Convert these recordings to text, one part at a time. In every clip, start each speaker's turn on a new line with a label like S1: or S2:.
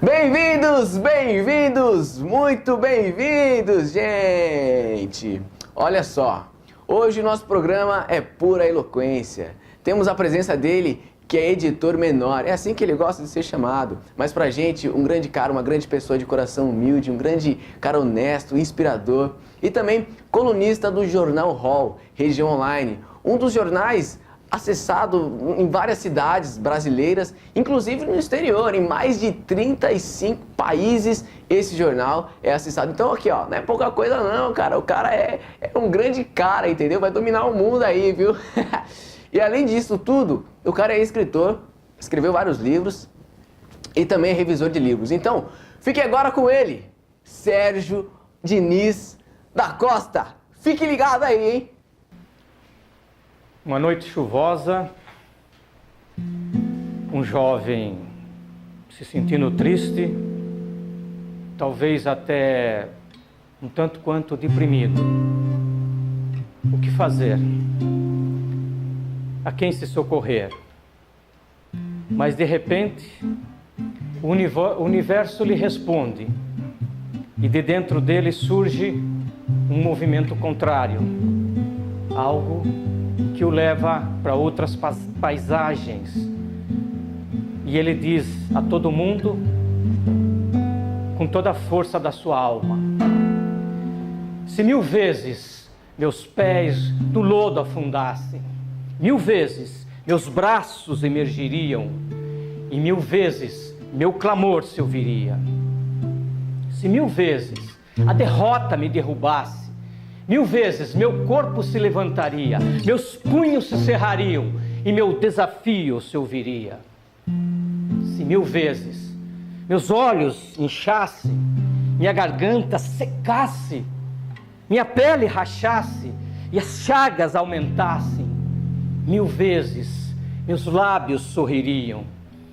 S1: Bem-vindos, bem-vindos, muito bem-vindos, gente! Olha só, hoje o nosso programa é pura eloquência. Temos a presença dele, que é editor menor, é assim que ele gosta de ser chamado. Mas pra gente, um grande cara, uma grande pessoa de coração humilde, um grande cara honesto, inspirador. E também colunista do Jornal Hall, Região Online, um dos jornais acessado em várias cidades brasileiras, inclusive no exterior, em mais de 35 países esse jornal é acessado. Então aqui, ó, não é pouca coisa não, cara, o cara é um grande cara, entendeu? Vai dominar o mundo aí, viu? E além disso tudo, o cara é escritor, escreveu vários livros e também é revisor de livros. Então, fique agora com ele, Sérgio Diniz da Costa. Fique ligado aí, hein?
S2: Uma noite chuvosa, um jovem se sentindo triste, talvez até um tanto quanto deprimido. O que fazer? A quem se socorrer? Mas de repente, o universo lhe responde e de dentro dele surge um movimento contrário, algo que o leva para outras paisagens. E ele diz a todo mundo, com toda a força da sua alma: se 1000 vezes meus pés no lodo afundassem, 1000 vezes meus braços emergiriam, e 1000 vezes meu clamor se ouviria. Se 1000 vezes a derrota me derrubasse, 1000 vezes meu corpo se levantaria, meus punhos se cerrariam e meu desafio se ouviria. Se 1000 vezes meus olhos inchassem, minha garganta secasse, minha pele rachasse e as chagas aumentassem, 1000 vezes meus lábios sorririam,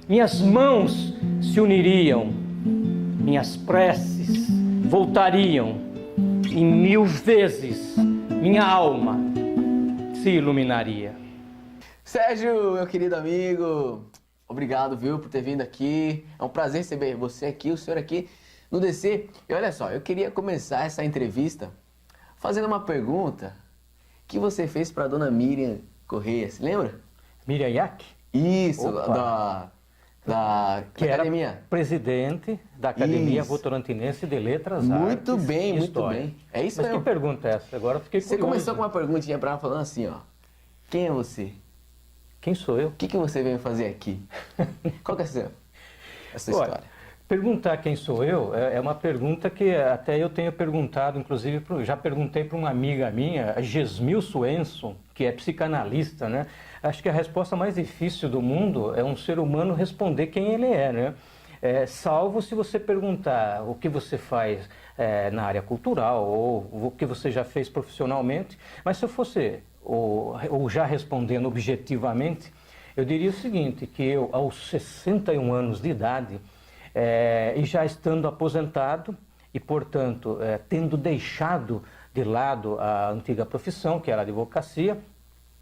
S2: minhas mãos se uniriam, minhas preces voltariam, e 1000 vezes minha alma se iluminaria.
S1: Sérgio, meu querido amigo, obrigado, viu, por ter vindo aqui. É um prazer receber você aqui, o senhor aqui no DC. E olha só, eu queria começar essa entrevista fazendo uma pergunta que você fez para a dona Miriam Correia, se lembra?
S2: Miriam Yack?
S1: Isso,
S2: Opa.
S1: da
S2: Que
S1: academia.
S2: era presidente da Academia
S1: Isso.
S2: Votorantinense de Letras
S1: Muito
S2: Artes
S1: bem,
S2: e
S1: muito
S2: História.
S1: bem. É isso
S2: Mas
S1: mesmo.
S2: que pergunta é essa? Agora eu fiquei
S1: Você
S2: curioso.
S1: começou com uma perguntinha para ela falando assim, ó: quem é você?
S2: Quem sou eu?
S1: O que você veio fazer aqui? Qual que é essa
S2: Olha,
S1: história?
S2: perguntar quem sou eu é uma pergunta que até eu tenho perguntado, inclusive, já perguntei para uma amiga minha, a Gesmil Swenson, que é psicanalista, né? Acho que a resposta mais difícil do mundo é um ser humano responder quem ele é, né? Salvo se você perguntar o que você faz na área cultural ou o que você já fez profissionalmente. Mas se eu fosse, ou já respondendo objetivamente, eu diria o seguinte, que eu, aos 61 anos de idade, e já estando aposentado e, portanto, tendo deixado de lado a antiga profissão, que era a advocacia,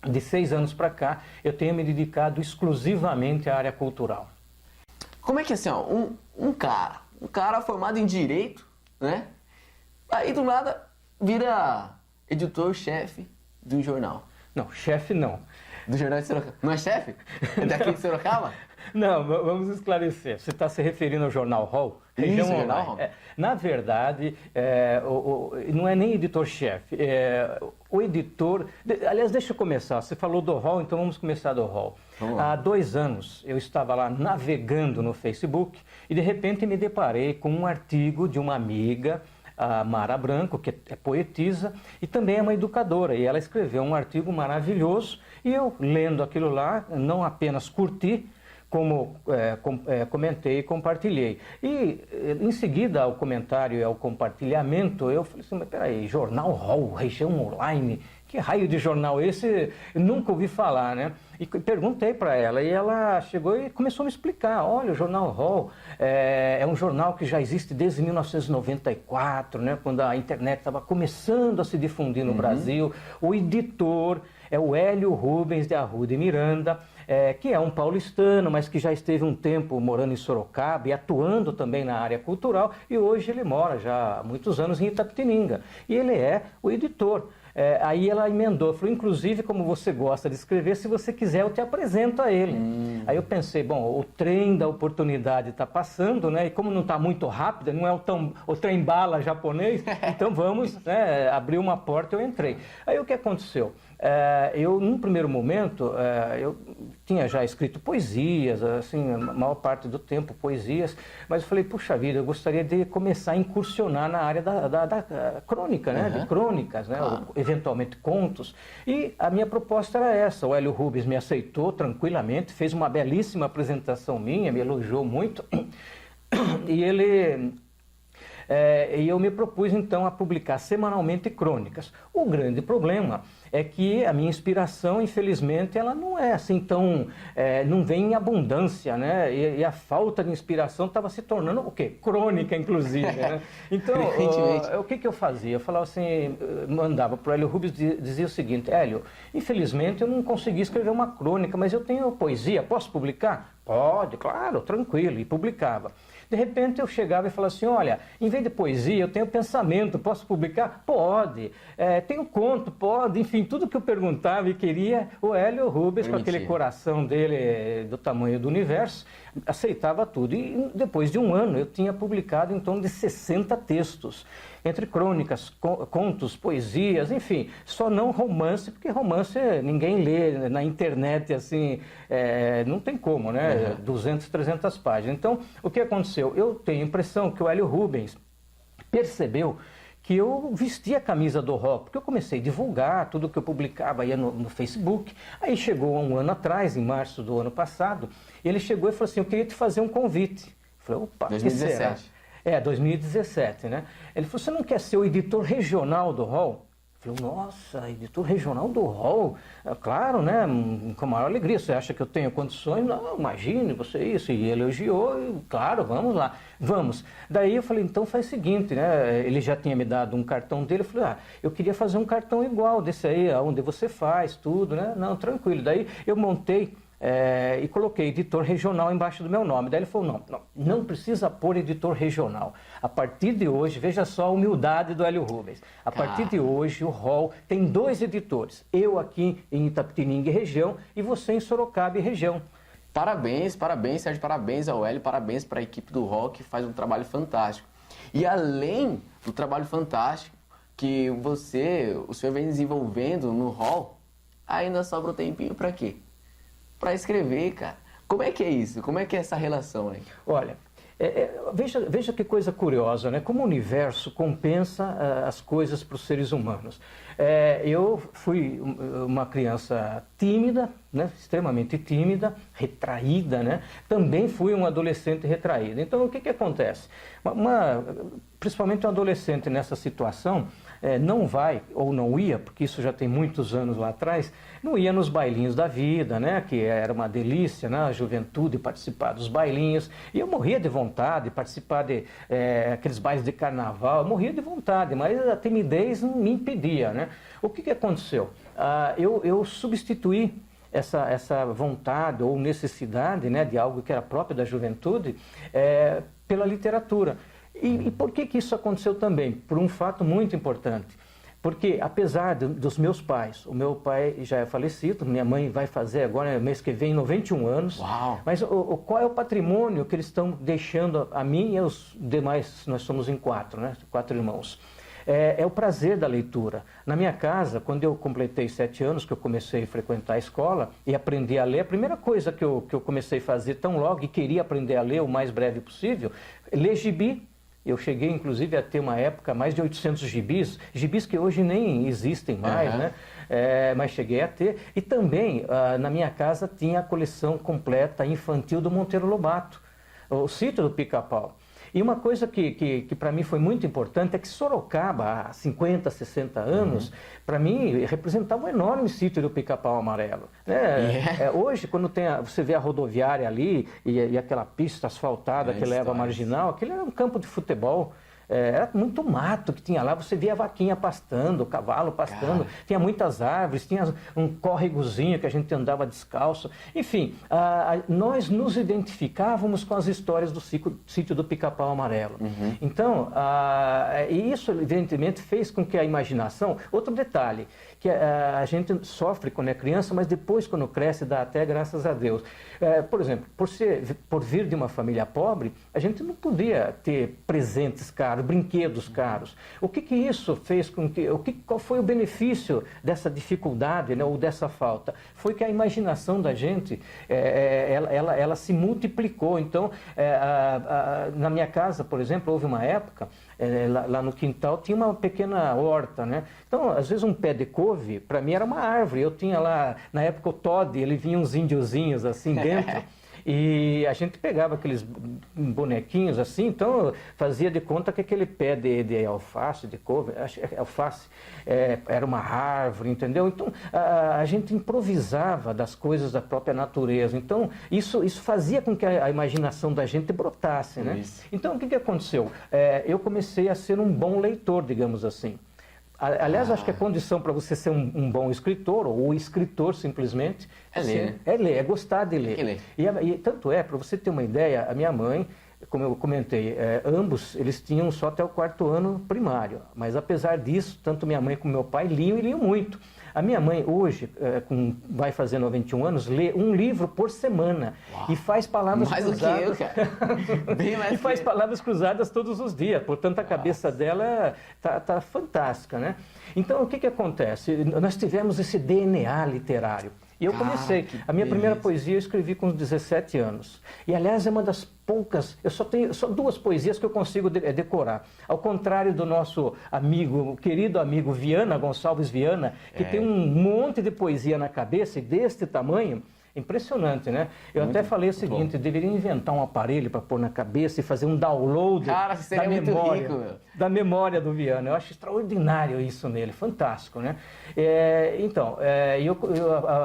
S2: de 6 anos para cá, eu tenho me dedicado exclusivamente à área cultural.
S1: Como é que assim, ó, um cara formado em Direito, né? Aí do nada vira editor-chefe de um jornal.
S2: Não, chefe não.
S1: Do jornal de Sorocaba. Não é chefe? É daqui de Sorocaba?
S2: Não, vamos esclarecer. Você está se referindo ao Jornal Hall?
S1: Isso, Jornal Hall.
S2: Na verdade, não é nem editor-chefe. O editor... Aliás, deixa eu começar. Você falou do Hall, então vamos começar do Hall. Há 2 anos, eu estava lá navegando no Facebook e, de repente, me deparei com um artigo de uma amiga, a Mara Branco, que é poetisa e também é uma educadora. E ela escreveu um artigo maravilhoso e eu, lendo aquilo lá, não apenas curti, como comentei e compartilhei. E, em seguida, ao comentário e ao compartilhamento, eu falei assim, mas peraí, Jornal Hall, Região Online, que raio de jornal esse? Eu nunca ouvi falar, né? E perguntei para ela, e ela chegou e começou a me explicar. Olha, o Jornal Hall é um jornal que já existe desde 1994, né? Quando a internet estava começando a se difundir no Brasil. O editor é o Hélio Rubens de Arruda e Miranda. que é um paulistano, mas que já esteve um tempo morando em Sorocaba e atuando também na área cultural, e hoje ele mora já há muitos anos em Itapetininga. E ele é o editor. Aí ela emendou, falou, inclusive, como você gosta de escrever, se você quiser eu te apresento a ele. Aí eu pensei, bom, o trem da oportunidade está passando, né? E como não está muito rápido, não é o trem bala japonês, então vamos, né, abrir uma porta, eu entrei. Aí o que aconteceu? Eu, num primeiro momento, eu tinha já escrito poesias, assim, a maior parte do tempo poesias, mas eu falei, puxa vida, eu gostaria de começar a incursionar na área da crônica, né? De crônicas, né? Claro. Eventualmente contos. E a minha proposta era essa. O Hélio Rubens me aceitou tranquilamente, fez uma belíssima apresentação minha, me elogiou muito, e eu me propus então a publicar semanalmente crônicas. O grande problema é que a minha inspiração, infelizmente, ela não é assim tão... não vem em abundância, né? E a falta de inspiração estava se tornando o quê? Crônica, inclusive, né? Então, o que eu fazia? Eu falava assim, mandava para o Hélio Rubens, dizia o seguinte, Hélio, infelizmente eu não consegui escrever uma crônica, mas eu tenho poesia, posso publicar? Pode, claro, tranquilo, e publicava. De repente eu chegava e falava assim, olha, em vez de poesia eu tenho pensamento, posso publicar? Pode. Tenho conto? Pode. Enfim, tudo que eu perguntava e queria, o Hélio Rubens, com aquele coração dele do tamanho do universo, aceitava tudo. E depois de um ano eu tinha publicado em torno de 60 textos, entre crônicas, contos, poesias, enfim, só não romance, porque romance ninguém lê na internet, assim, não tem como, né? 200, 300 páginas. Então, o que aconteceu? Eu tenho a impressão que o Hélio Rubens percebeu que eu vestia a camisa do rock, porque eu comecei a divulgar tudo que eu publicava aí no Facebook. Aí chegou há um ano atrás, em março do ano passado, ele chegou e falou assim, eu queria te fazer um convite. Eu falei, opa,
S1: 2017.
S2: que será? 2017, né? Ele falou, você não quer ser o editor regional do Hall? Eu falei, nossa, editor regional do Hall? Claro, né? Com a maior alegria. Você acha que eu tenho condições? Não, imagine você isso. E ele elogiou, e, claro, vamos lá, vamos. Daí eu falei, então faz o seguinte, né? Ele já tinha me dado um cartão dele. Eu falei, eu queria fazer um cartão igual desse aí, onde você faz tudo, né? Não, tranquilo. Daí eu montei e coloquei editor regional embaixo do meu nome. Daí ele falou, não precisa pôr editor regional. A partir de hoje, veja só a humildade do Hélio Rubens. A partir de hoje, o Hall tem 2 editores. Eu aqui em Itapetininga e região e você em Sorocaba e região.
S1: Parabéns, Sérgio, parabéns ao Hélio, parabéns para a equipe do Hall, que faz um trabalho fantástico. E além do trabalho fantástico que o senhor vem desenvolvendo no Hall, ainda sobra um tempinho para quê? Para escrever, cara. Como é que é isso? Como é que é essa relação aí?
S2: Olha, veja que coisa curiosa, né? Como o universo compensa as coisas para os seres humanos. Eu fui uma criança tímida, né? Extremamente tímida, retraída, né? Também fui um adolescente retraído. Então, o que acontece? Principalmente um adolescente nessa situação, não vai, ou não ia, porque isso já tem muitos anos lá atrás, não ia nos bailinhos da vida, né? Que era uma delícia, né? A juventude participar dos bailinhos, e eu morria de vontade de participar de aqueles bailes de carnaval, eu morria de vontade, mas a timidez me impedia, né? O que aconteceu? Eu substituí essa vontade ou necessidade, né, de algo que era próprio da juventude pela literatura. E por que isso aconteceu também? Por um fato muito importante. Porque, apesar dos meus pais, o meu pai já é falecido, minha mãe vai fazer agora, mês que vem, 91 anos.
S1: Uau.
S2: Mas qual é o patrimônio que eles estão deixando a mim e aos demais? Nós somos em 4, né? 4 irmãos. É o prazer da leitura. Na minha casa, quando eu completei 7 anos, que eu comecei a frequentar a escola e aprender a ler, a primeira coisa que eu comecei a fazer tão logo, e queria aprender a ler o mais breve possível, ler gibi. Eu cheguei, inclusive, a ter uma época mais de 800 gibis que hoje nem existem mais, né? Mas cheguei a ter. E também, na minha casa, tinha a coleção completa infantil do Monteiro Lobato, o Sítio do Pica-Pau. E uma coisa que para mim foi muito importante é que Sorocaba, há 50, 60 anos, para mim representava um enorme sítio do Pica-Pau Amarelo. Hoje, quando você vê a rodoviária ali e aquela pista asfaltada que leva à Marginal, aquilo era um campo de futebol. Era muito mato que tinha lá, você via a vaquinha pastando, o cavalo pastando, tinha muitas árvores, tinha um córregozinho que a gente andava descalço. Enfim, nós nos identificávamos com as histórias do sítio do Pica-Pau Amarelo. Então, e isso evidentemente fez com que a imaginação... Outro detalhe, que a gente sofre quando é criança, mas depois quando cresce dá até graças a Deus. Por exemplo, por vir de uma família pobre, a gente não podia ter presentes caros, brinquedos caros. O que isso fez com que... Qual foi o benefício dessa dificuldade, né, ou dessa falta? Foi que a imaginação da gente, ela se multiplicou. Então, na minha casa, por exemplo, houve uma época, lá no quintal tinha uma pequena horta, né? Então, às vezes um pé de couve, para mim era uma árvore. Eu tinha lá, na época o Todd, ele vinha uns índiozinhos assim dentro. E a gente pegava aqueles bonequinhos assim, então fazia de conta que aquele pé de alface, de couve, alface, era uma árvore, entendeu? Então a gente improvisava das coisas da própria natureza. Então isso fazia com que a imaginação da gente brotasse, né? Então o que aconteceu? Eu comecei a ser um bom leitor, digamos assim. Aliás, acho que a condição para você ser um bom escritor, ou escritor simplesmente,
S1: é ler, né?
S2: É ler, é gostar de ler.
S1: Ler.
S2: E tanto para você ter uma ideia, a minha mãe, como eu comentei, ambos eles tinham só até o 4º ano primário. Mas apesar disso, tanto minha mãe como meu pai liam e liam muito. A minha mãe hoje, vai fazer 91 anos, lê um livro por semana. Uau. E faz palavras cruzadas.
S1: Mais do que eu, cara. Bem mais
S2: e faz palavras cruzadas todos os dias. Portanto, a cabeça dela tá fantástica, né? Então, o que acontece? Nós tivemos esse DNA literário. E eu comecei. A minha primeira poesia eu escrevi com 17 anos. E, aliás, é uma das poucas... Eu só tenho 2 poesias que eu consigo decorar. Ao contrário do nosso querido amigo Viana, Gonçalves Viana, que tem um monte de poesia na cabeça e deste tamanho. Impressionante, né? Eu até falei o seguinte, deveria inventar um aparelho para pôr na cabeça e fazer um download da memória do Viana. Eu acho extraordinário isso nele, fantástico, né?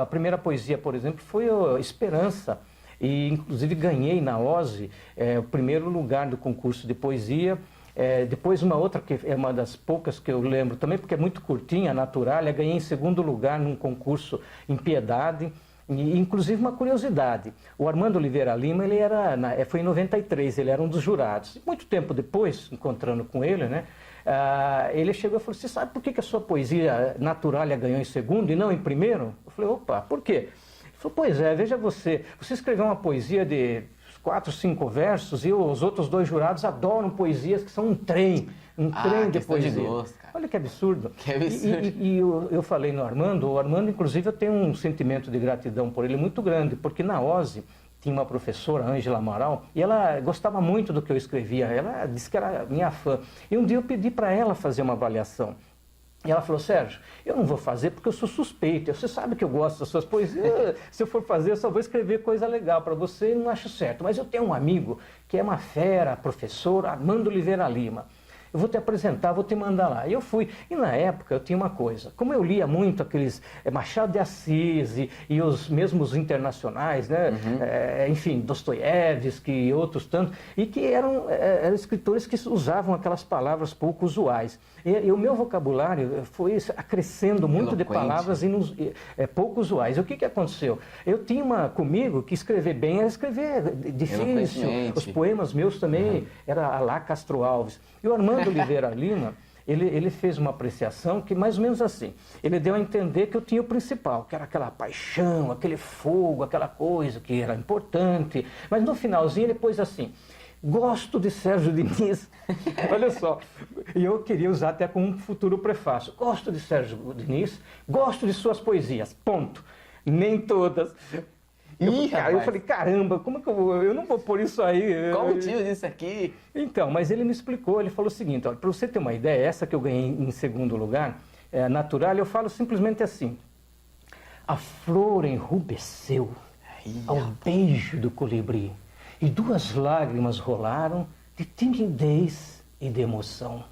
S2: A primeira poesia, por exemplo, foi Esperança. E, inclusive, ganhei na OSE o primeiro lugar do concurso de poesia. Depois uma outra, que é uma das poucas que eu lembro também, porque é muito curtinha, Natural, ganhei em 2º lugar num concurso em Piedade. E, inclusive, uma curiosidade, o Armando Oliveira Lima, foi em 93, ele era um dos jurados. Muito tempo depois, encontrando com ele, né, ele chegou e falou, você sabe por que a sua poesia Naturalia ganhou em 2º e não em 1º? Eu falei, opa, por quê? Ele falou, pois veja você escreveu uma poesia de 4, 5 versos e os outros 2 jurados adoram poesias que são um trem de poesia.
S1: De gosto, cara.
S2: Olha que absurdo.
S1: Que absurdo.
S2: E eu falei no Armando, o Armando, inclusive, eu tenho um sentimento de gratidão por ele muito grande, porque na OSE tinha uma professora, Ângela Amaral, e ela gostava muito do que eu escrevia, ela disse que era minha fã. E um dia eu pedi para ela fazer uma avaliação. E ela falou, Sérgio, eu não vou fazer porque eu sou suspeito, você sabe que eu gosto das suas poesias, se eu for fazer eu só vou escrever coisa legal para você, não acho certo. Mas eu tenho um amigo que é uma fera, professor, Armando Oliveira Lima. Eu vou te apresentar, vou te mandar lá. E eu fui. E na época eu tinha uma coisa. Como eu lia muito aqueles Machado de Assis e os mesmos internacionais, né? Enfim, Dostoiévski e outros tantos, e que eram escritores que usavam aquelas palavras pouco usuais. E o meu vocabulário foi acrescendo muito de palavras pouco usuais. E o que aconteceu? Eu tinha comigo que escrever bem era escrever difícil. Os poemas meus também era Alá Castro Alves. E o Armando Oliveira Lima, ele fez uma apreciação que mais ou menos assim, ele deu a entender que eu tinha o principal, que era aquela paixão, aquele fogo, aquela coisa que era importante, mas no finalzinho ele pôs assim, gosto de Sérgio Diniz, olha só, e eu queria usar até como um futuro prefácio, gosto de Sérgio Diniz, gosto de suas poesias, ponto, nem todas. Eu falei, caramba, como que eu não vou pôr isso aí?
S1: Qual o motivo disso aqui?
S2: Então, mas ele me explicou, ele falou o seguinte, para você ter uma ideia, essa que eu ganhei em 2º lugar, Natural, eu falo simplesmente assim, a flor enrubesceu ao beijo do colibri e 2 lágrimas rolaram de timidez e de emoção.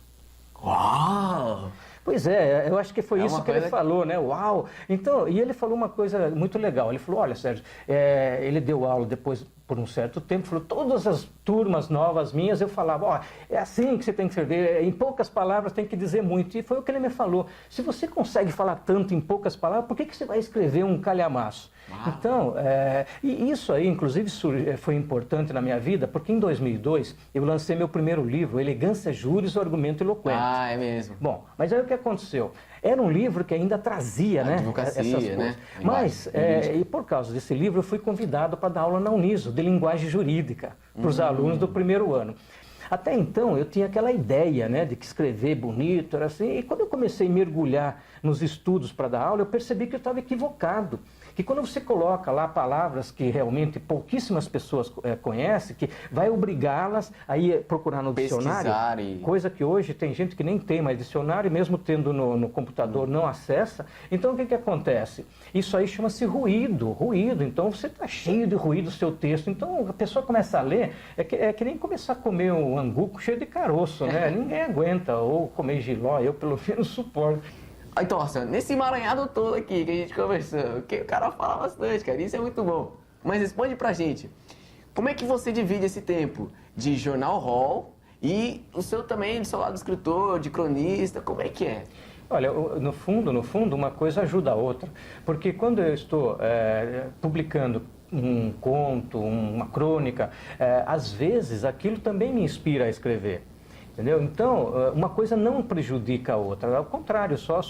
S1: Uau!
S2: Pois eu acho que foi isso que ele falou, né? Uau! Então, e ele falou uma coisa muito legal. Ele falou, olha, Sérgio, ele deu aula depois por um certo tempo, falou, todas as turmas novas minhas, eu falava, ó, é assim que você tem que escrever, em poucas palavras tem que dizer muito. E foi o que ele me falou, se você consegue falar tanto em poucas palavras, por que você vai escrever um calhamaço? Uau. Então, e isso aí, inclusive, foi importante na minha vida, porque em 2002 eu lancei meu primeiro livro, Elegância, Juris, o Argumento Eloquente.
S1: Ah, é mesmo.
S2: Bom, mas aí o que aconteceu? Era um livro que ainda trazia, né, essas coisas. Né? Mas, e por causa desse livro, eu fui convidado para dar aula na Uniso, de linguagem jurídica, para os alunos do primeiro ano. Até então, eu tinha aquela ideia, né, de que escrever bonito era assim, e quando eu comecei a mergulhar nos estudos para dar aula, eu percebi que eu estava equivocado. Que quando você coloca lá palavras que realmente pouquíssimas pessoas conhecem, que vai obrigá-las a ir procurar no dicionário, coisa que hoje tem gente que nem tem mais dicionário, mesmo tendo no computador não acessa. Então o que acontece? Isso aí chama-se ruído, então você está cheio de ruído o seu texto, então a pessoa começa a ler, é que nem começar a comer um angu cheio de caroço, né? Ninguém aguenta, ou comer jiló, eu pelo menos suporto.
S1: Então, Marcelo, nesse emaranhado todo aqui que a gente conversou, que o cara fala bastante, cara, isso é muito bom. Mas responde pra gente, como é que você divide esse tempo de jornal Hall e o seu também, do seu lado escritor, de cronista, como é que é?
S2: Olha, no fundo, uma coisa ajuda a outra. Porque quando eu estou publicando um conto, uma crônica, às vezes aquilo também me inspira a escrever. Entendeu? Então, uma coisa não prejudica a outra, ao contrário, só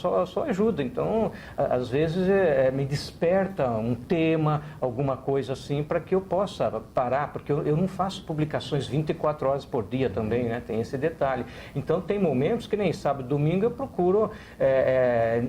S2: ajuda. Então, às vezes me desperta um tema, alguma coisa assim, para que eu possa parar, porque eu não faço publicações 24 horas por dia também, né? Tem esse detalhe. Então, tem momentos que nem sábado e domingo eu procuro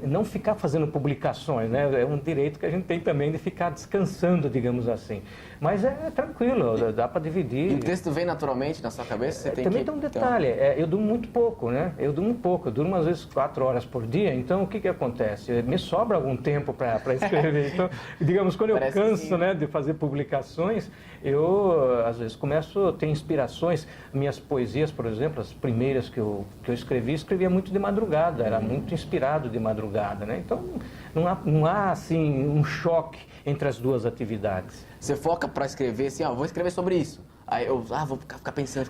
S2: não ficar fazendo publicações, né? É um direito que a gente tem também de ficar descansando, digamos assim. Mas é tranquilo, dá para dividir.
S1: E o texto vem naturalmente na sua cabeça? Você tem
S2: também tem um detalhe. Eu durmo muito pouco, né? Eu durmo às vezes 4 horas por dia, então o que acontece? Me sobra algum tempo para escrever. Então, digamos, quando eu canso, né, de fazer publicações, eu às vezes começo a ter inspirações. Minhas poesias, por exemplo, as primeiras que eu escrevia muito de madrugada, era muito inspirado de madrugada, né? Então não há assim um choque entre as duas atividades.
S1: Você foca para escrever assim, vou escrever sobre isso. Aí eu vou ficar pensando.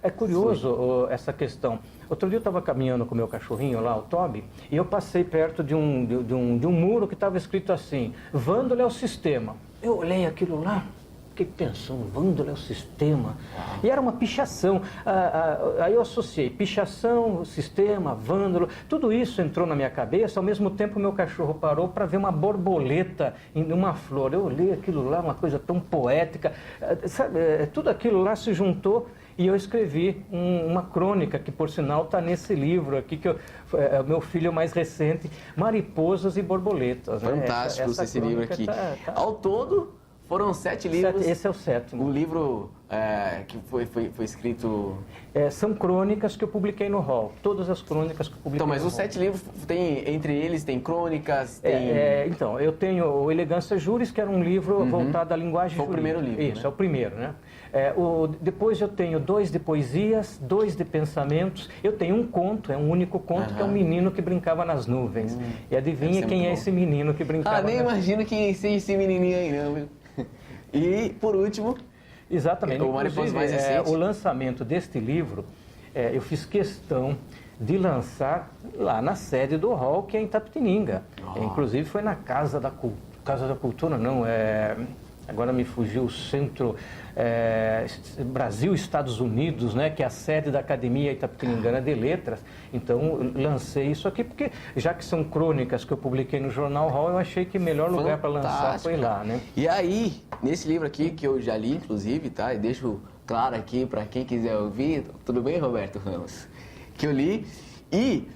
S2: É curioso essa questão. Outro dia eu estava caminhando com o meu cachorrinho lá, o Toby, e eu passei perto de um muro que estava escrito assim, vândalo é o sistema. Eu olhei aquilo lá, fiquei pensando, vândalo é o sistema. E era uma pichação. Aí eu associei pichação, sistema, vândalo. Tudo isso entrou na minha cabeça. Ao mesmo tempo, meu cachorro parou para ver uma borboleta em uma flor. Eu olhei aquilo lá, uma coisa tão poética. Sabe, tudo aquilo lá se juntou e eu escrevi uma crônica que, por sinal, está nesse livro aqui, que é o meu filho mais recente, Mariposas e Borboletas.
S1: Fantástico esse livro aqui. Ao todo... Foram 7 livros.
S2: Esse é o 7º.
S1: O livro que foi escrito...
S2: são crônicas que eu publiquei no Hall. Todas as crônicas que eu publiquei.
S1: Então, mas os 7 livros, entre eles, tem crônicas, tem...
S2: Então, eu tenho o Elegância Juris, que era um livro voltado à linguagem jurídica.
S1: Foi o primeiro livro,
S2: Isso,
S1: né?
S2: É o primeiro, né? Depois eu tenho 2 de poesias, 2 de pensamentos. Eu tenho um conto, é um único conto, que é um menino que brincava nas nuvens. E adivinha quem é esse menino que brincava
S1: nem imagino quem é esse menininho aí, não, viu? E, por último...
S2: Exatamente.
S1: O Mariposa mais recente.
S2: O lançamento deste livro, eu fiz questão de lançar lá na sede do Hall, que é em Itapetininga. Inclusive foi na Casa da Cultura, não, agora me fugiu o Centro Brasil Estados Unidos, né, que é a sede da Academia Itapetiningana de Letras. Então lancei isso aqui porque, já que são crônicas que eu publiquei no Jornal Hall, eu achei que o melhor lugar para lançar foi lá, né?
S1: E aí, nesse livro aqui, que eu já li inclusive, tá? E deixo claro aqui para quem quiser ouvir, tudo bem, Roberto Ramos? Que eu li, e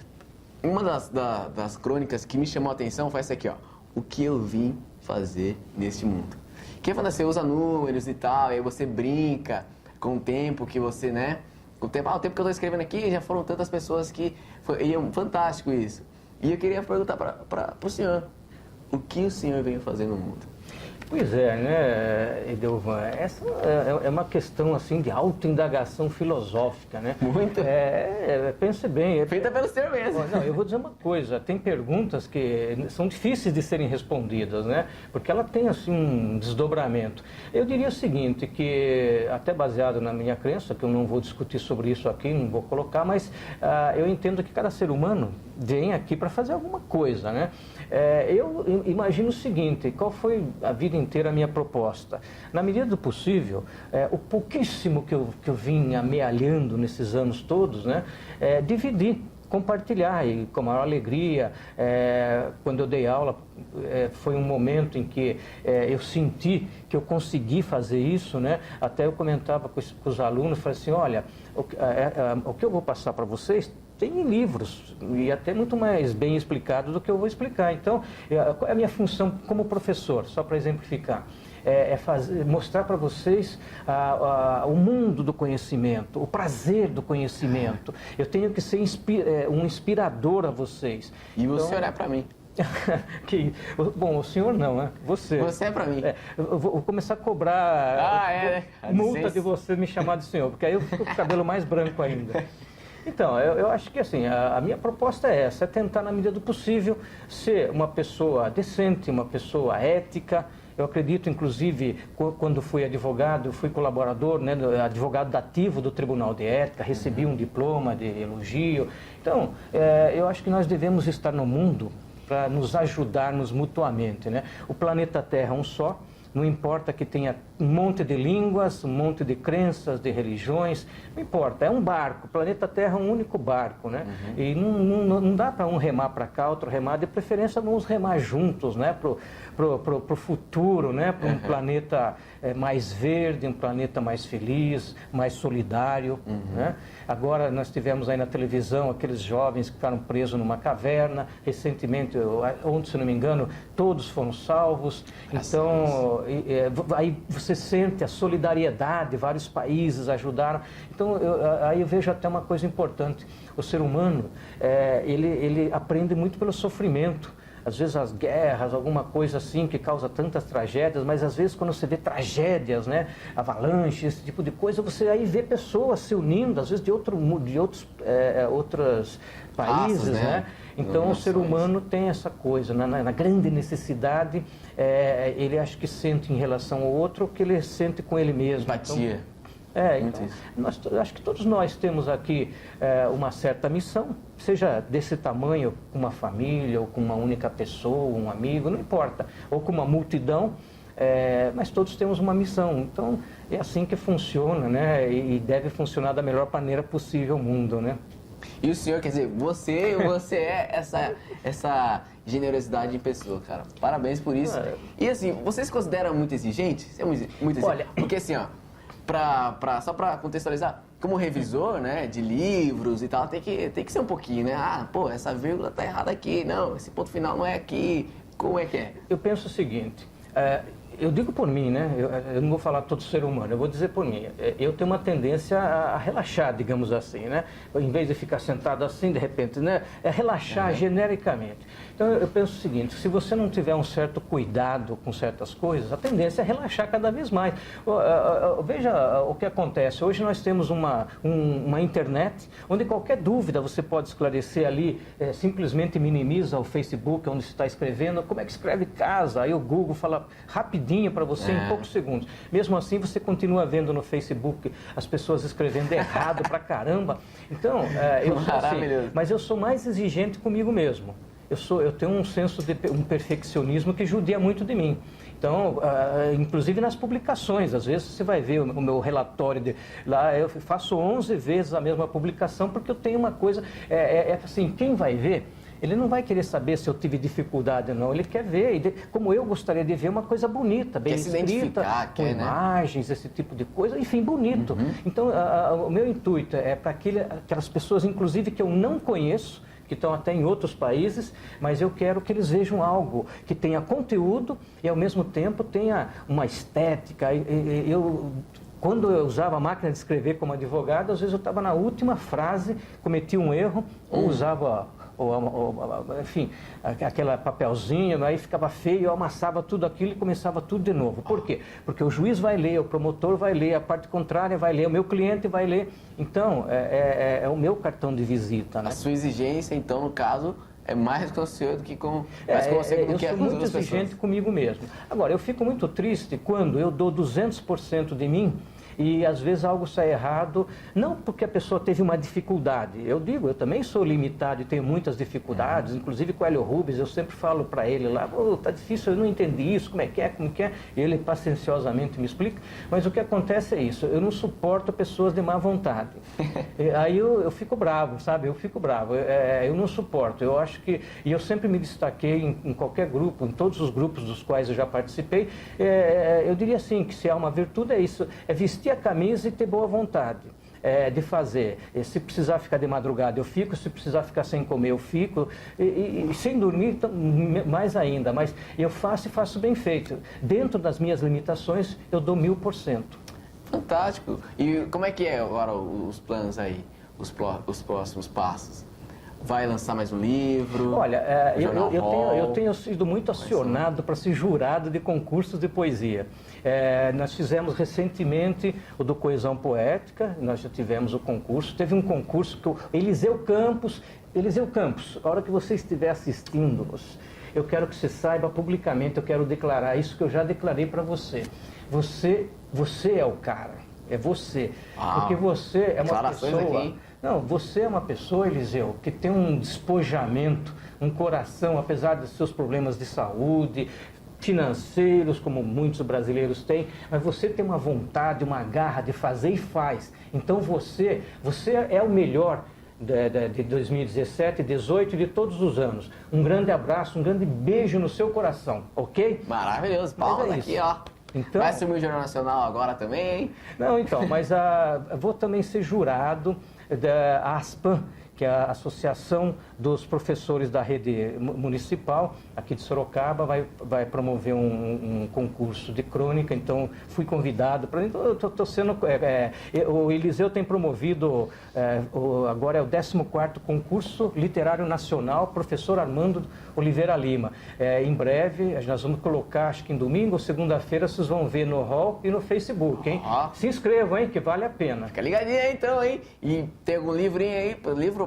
S1: uma das crônicas que me chamou a atenção foi essa aqui, ó. O que eu vim fazer neste mundo. Que é quando você usa números e tal, e aí você brinca com o tempo que você, né? O tempo que eu estou escrevendo aqui, já foram tantas pessoas que... E é fantástico isso. E eu queria perguntar para o senhor, o que o senhor veio fazer no mundo?
S2: Pois é, né, Edelvan? Essa é uma questão assim de autoindagação filosófica, né?
S1: Muito.
S2: Pense bem.
S1: Feita pelo senhor mesmo.
S2: Não, eu vou dizer uma coisa, tem perguntas que são difíceis de serem respondidas, né? Porque ela tem assim um desdobramento. Eu diria o seguinte, que até baseado na minha crença, que eu não vou discutir sobre isso aqui, não vou colocar, mas eu entendo que cada ser humano vem aqui para fazer alguma coisa, né? Eu imagino o seguinte, qual foi a vida inteira a minha proposta? Na medida do possível, o pouquíssimo que eu vim amealhando nesses anos todos, né? Dividir, compartilhar e com a maior alegria. Quando eu dei aula, foi um momento em que eu senti que eu consegui fazer isso, né? Até eu comentava com os alunos, falei assim, olha, o que eu vou passar para vocês tem livros e até muito mais bem explicado do que eu vou explicar. Então, qual é a minha função como professor, só para exemplificar? Mostrar para vocês o mundo do conhecimento, o prazer do conhecimento. Eu tenho que ser um inspirador a vocês.
S1: E então, o senhor é para mim.
S2: Bom, o senhor não, né? Você.
S1: Você é para mim.
S2: Eu vou começar a cobrar multa de você me chamar de senhor, porque aí eu fico com o cabelo mais branco ainda. Então, eu acho que assim, a minha proposta é essa, é tentar, na medida do possível, ser uma pessoa decente, uma pessoa ética. Eu acredito, inclusive, quando fui advogado, fui colaborador, né, advogado ativo do Tribunal de Ética, recebi um diploma de elogio. Então, eu acho que nós devemos estar no mundo para nos ajudarmos mutuamente, né? O planeta Terra é um só. Não importa que tenha um monte de línguas, um monte de crenças, de religiões, não importa, é um barco, o planeta Terra é um único barco, né? Uhum. E não dá para um remar para cá, outro remar, de preferência vamos remar juntos, né? Pro futuro, né? Para um planeta mais verde, um planeta mais feliz, mais solidário, né? Agora nós tivemos aí na televisão aqueles jovens que ficaram presos numa caverna, recentemente, ontem, se não me engano, todos foram salvos. Então, aí você sente a solidariedade, vários países ajudaram. Então, aí eu vejo até uma coisa importante. O ser humano, ele aprende muito pelo sofrimento. Às vezes as guerras, alguma coisa assim que causa tantas tragédias, mas às vezes quando você vê tragédias, né, avalanches, esse tipo de coisa, você aí vê pessoas se unindo, às vezes de outros países, né? Então o ser humano tem essa coisa, na grande necessidade, ele acho que sente em relação ao outro o que ele sente com ele mesmo.
S1: Empatia.
S2: Então, acho que todos nós temos aqui uma certa missão, seja desse tamanho, com uma família, ou com uma única pessoa, um amigo, não importa, ou com uma multidão, mas todos temos uma missão. Então, é assim que funciona, né? E deve funcionar da melhor maneira possível o mundo, né?
S1: E o senhor, quer dizer, você é essa generosidade em pessoa, cara. Parabéns por isso. E assim, você se considera muito exigente? Você é muito exigente?
S2: Olha,
S1: porque assim, ó, só para contextualizar, como revisor, né, de livros e tal, tem que ser um pouquinho, né? Pô, essa vírgula tá errada aqui, não, esse ponto final não é aqui, como é que é?
S2: Eu penso o seguinte, eu digo por mim, né? Eu não vou falar todo ser humano, eu vou dizer por mim. Eu tenho uma tendência a relaxar, digamos assim, né? Em vez de ficar sentado assim, de repente, né? É relaxar genericamente. Então eu penso o seguinte, se você não tiver um certo cuidado com certas coisas, a tendência é relaxar cada vez mais. Veja o que acontece. Hoje nós temos uma internet onde qualquer dúvida você pode esclarecer ali, simplesmente minimiza o Facebook onde você está escrevendo, como é que escreve casa, aí o Google fala rapidinho para você em poucos segundos. Mesmo assim você continua vendo no Facebook as pessoas escrevendo errado pra caramba. Então, eu sou assim, mas eu sou mais exigente comigo mesmo. Eu tenho um senso de um perfeccionismo que judia muito de mim. Então, inclusive nas publicações, às vezes você vai ver o meu relatório, lá eu faço 11 vezes a mesma publicação, porque eu tenho uma coisa, assim, quem vai ver, ele não vai querer saber se eu tive dificuldade ou não, ele quer ver, como eu gostaria de ver, uma coisa bonita, bem escrita, com imagens, esse tipo de coisa, enfim, bonito. Então, o meu intuito é para aquelas pessoas, inclusive, que eu não conheço, que estão até em outros países, mas eu quero que eles vejam algo que tenha conteúdo e ao mesmo tempo tenha uma estética. Quando eu usava a máquina de escrever como advogado, às vezes eu estava na última frase, cometi um erro, ou usava enfim, aquela papelzinho, aí ficava feio, eu amassava tudo aquilo e começava tudo de novo. Por quê? Porque o juiz vai ler, o promotor vai ler, a parte contrária vai ler, o meu cliente vai ler. Então, é o meu cartão de visita, né?
S1: A sua exigência, então, no caso, é mais com o senhor do que com você do que
S2: eu sou muito exigente comigo mesmo. Agora, eu fico muito triste quando eu dou 200% de mim e às vezes algo sai errado, não porque a pessoa teve uma dificuldade. Eu digo, eu também sou limitado e tenho muitas dificuldades, inclusive com o Hélio Rubens, eu sempre falo para ele lá, tá difícil, eu não entendi isso, como é que é, e ele pacienciosamente me explica, mas o que acontece é isso, eu não suporto pessoas de má vontade. Aí eu fico bravo, sabe, eu fico bravo, eu não suporto, eu acho que, e eu sempre me destaquei em qualquer grupo, em todos os grupos dos quais eu já participei, eu diria assim, que se há uma virtude é isso, é vestir a camisa e ter boa vontade de fazer. Se precisar ficar de madrugada, eu fico. Se precisar ficar sem comer, eu fico. E sem dormir, então, mais ainda. Mas eu faço e faço bem feito. Dentro das minhas limitações, eu dou 1000%.
S1: Fantástico. E como é que é agora os planos aí? Os próximos passos? Vai lançar mais um livro?
S2: Olha, eu tenho sido muito acionado para ser jurado de concursos de poesia. Nós fizemos recentemente o do Coesão Poética, nós já tivemos o concurso. Teve um concurso que o Eliseu Campos, a hora que você estiver assistindo-nos, eu quero que você saiba publicamente, eu quero declarar isso que eu já declarei para você. Você é o cara, é você. Porque você é uma pessoa... Aqui. Não, você é uma pessoa, Eliseu, que tem um despojamento, um coração, apesar dos seus problemas de saúde, financeiros, como muitos brasileiros têm, mas você tem uma vontade, uma garra de fazer e faz. Então você é o melhor de 2017, 2018 e de todos os anos. Um grande abraço, um grande beijo no seu coração, ok?
S1: Maravilhoso, palmas aqui, ó. Então, vai assumir o Jornal Nacional agora também, hein?
S2: Não, então, mas vou também ser jurado da ASPAM, que é a Associação dos Professores da Rede Municipal, aqui de Sorocaba, vai promover um concurso de crônica, então fui convidado para... Então, eu estou sendo... o Eliseu tem promovido, agora é o 14º Concurso Literário Nacional, Professor Armando Oliveira Lima. Em breve, nós vamos colocar, acho que em domingo ou segunda-feira, vocês vão ver no Hall e no Facebook, hein? Se inscrevam, hein, que vale a pena.
S1: Fica ligadinho aí, então, hein? E tem algum livrinho aí,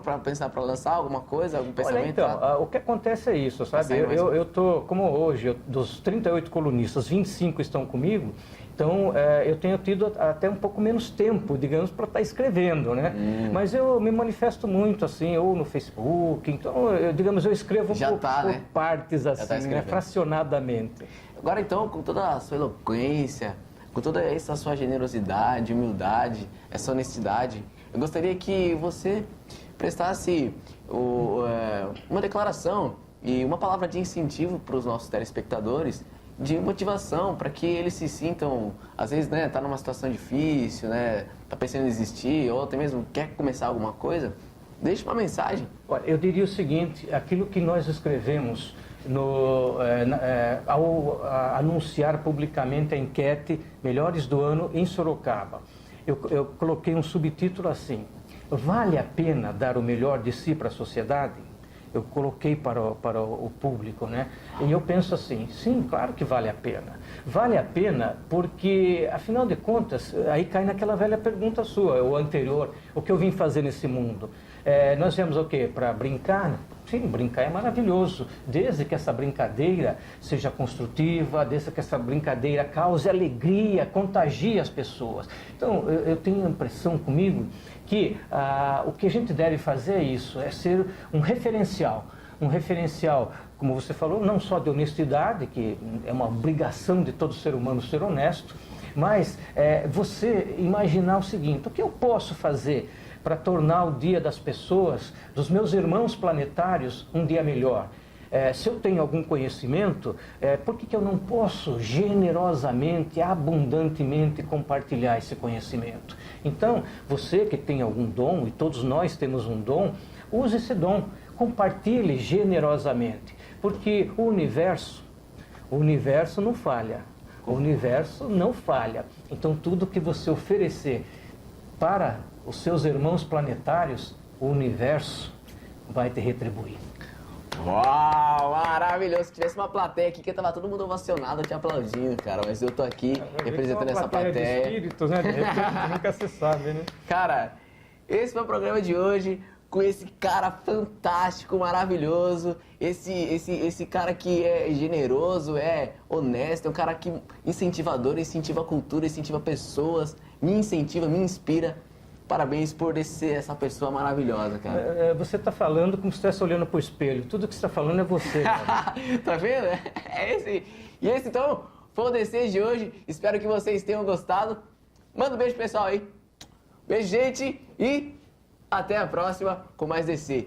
S1: para pensar para lançar alguma coisa, algum pensamento?
S2: Olha, então, o que acontece é isso, sabe? Eu tô, como hoje, dos 38 colunistas, 25 estão comigo, então eu tenho tido até um pouco menos tempo, digamos, para estar escrevendo, né? Mas eu me manifesto muito, assim, ou no Facebook, então, eu escrevo por partes, assim, né? Fracionadamente.
S1: Agora, então, com toda a sua eloquência, com toda essa sua generosidade, humildade, essa honestidade, eu gostaria que você prestasse uma declaração e uma palavra de incentivo para os nossos telespectadores, de motivação, para que eles se sintam, às vezes, né, tá numa situação difícil, né, tá pensando em desistir, ou até mesmo quer começar alguma coisa, deixe uma mensagem.
S2: Olha, eu diria o seguinte, aquilo que nós escrevemos ao anunciar publicamente a enquete Melhores do Ano em Sorocaba, eu coloquei um subtítulo assim: vale a pena dar o melhor de si para a sociedade? Eu coloquei para o público, né? E eu penso assim, sim, claro que vale a pena. Vale a pena porque, afinal de contas, aí cai naquela velha pergunta sua, ou anterior, o que eu vim fazer nesse mundo? Nós viemos o quê? Para brincar? Sim, brincar é maravilhoso, desde que essa brincadeira seja construtiva, desde que essa brincadeira cause alegria, contagie as pessoas. Então, eu tenho a impressão comigo que o que a gente deve fazer é isso, é ser um referencial, como você falou, não só de honestidade, que é uma obrigação de todo ser humano ser honesto, mas você imaginar o seguinte: o que eu posso fazer para tornar o dia das pessoas, dos meus irmãos planetários, um dia melhor? Se eu tenho algum conhecimento, por que eu não posso generosamente, abundantemente compartilhar esse conhecimento? Então, você que tem algum dom, e todos nós temos um dom, use esse dom, compartilhe generosamente, porque o universo não falha, o universo não falha. Então, tudo que você oferecer para os seus irmãos planetários, o universo, vai te retribuir.
S1: Uau, maravilhoso. Se tivesse uma plateia aqui, que tava todo mundo ovacionado, te aplaudindo, cara. Mas eu tô aqui representando essa plateia.
S2: De espíritos, né? De repente, nunca se sabe, né?
S1: Cara, esse foi o programa de hoje com esse cara fantástico, maravilhoso. Esse cara que é generoso, é honesto, é um cara que incentivador, incentiva a cultura, incentiva pessoas, me incentiva, me inspira. Parabéns por ser essa pessoa maravilhosa, cara.
S2: Você está falando como se estivesse olhando para o espelho. Tudo que você está falando é você.
S1: Tá vendo? É esse. E esse, então, foi o DC de hoje. Espero que vocês tenham gostado. Manda um beijo, pessoal, aí. Beijo, gente. E até a próxima com mais DC.